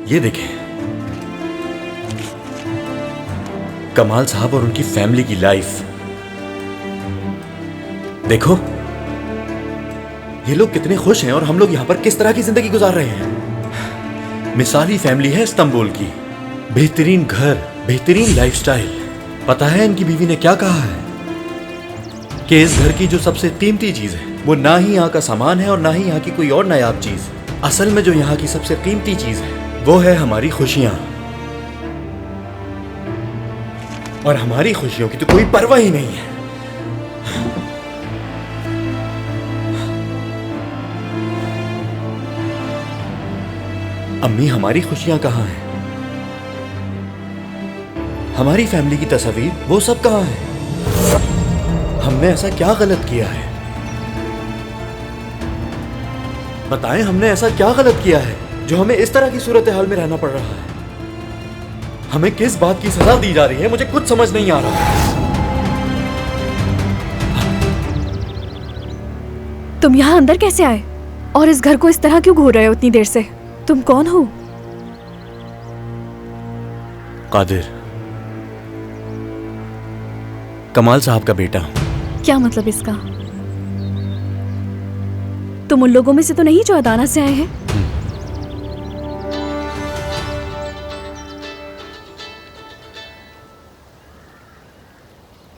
ये देखें, कमाल साहब और उनकी फैमिली की लाइफ। देखो ये लोग कितने खुश हैं और हम लोग यहां पर किस तरह की जिंदगी गुजार रहे हैं। मिसाली फैमिली है इस्तांबुल की, बेहतरीन घर, बेहतरीन लाइफस्टाइल। पता है इनकी बीवी ने क्या कहा है कि इस घर की जो सबसे कीमती चीज है वो ना ही यहाँ का सामान है और ना ही यहाँ की कोई और नायाब चीज। असल में जो यहाँ की सबसे कीमती चीज है वो है हमारी खुशियां, और हमारी खुशियों की तो कोई परवाह ही नहीं है। अम्मी, हमारी खुशियां कहाँ हैं? हमारी फैमिली की तस्वीर, वो सब कहाँ है? हमने ऐसा क्या गलत किया है? बताएं, हमने ऐसा क्या गलत किया है जो हमें इस तरह की सूरत हाल में रहना पड़ रहा है? हमें किस बात की सजा दी जा रही है, मुझे कुछ समझ नहीं आ रहा। तुम यहाँ अंदर कैसे आए और इस घर को इस तरह क्यों घूर रहे हो इतनी देर से? तुम कौन हो? कादिर, कमाल साहब का बेटा हूं। क्या मतलब इसका? तुम उन लोगों में से तो नहीं जो अदाना से आए हैं?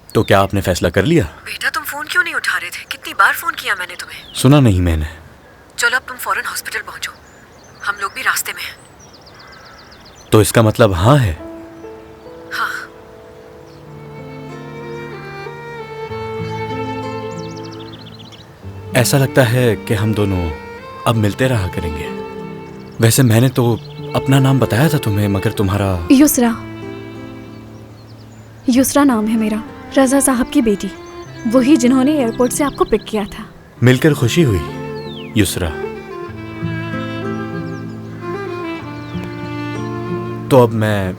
तो क्या आपने फैसला कर लिया? बेटा, तुम फोन क्यों नहीं उठा रहे थे? कितनी बार फोन किया मैंने तुम्हें। सुना नहीं मैंने। चलो अब तुम फौरन हॉस्पिटल पहुंचो, हम लोग भी रास्ते में हैं। तो इसका मतलब हाँ है? हाँ। ऐसा लगता है कि हम दोनों अब मिलते रहा करेंगे। वैसे मैंने तो अपना नाम बताया था तुम्हें, मगर तुम्हारा? युसरा। युसरा नाम है मेरा, रजा साहब की बेटी, वही जिन्होंने एयरपोर्ट से आपको पिक किया था। मिलकर खुशी हुई युसरा। तो अब मैं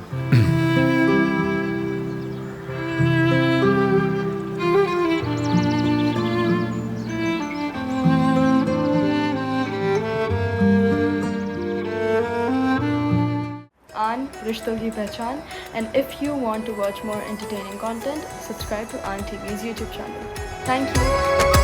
Aan Rishton Ki Pehchan, and if you want to watch more entertaining content, subscribe to Aan TV's YouTube channel. Thank you.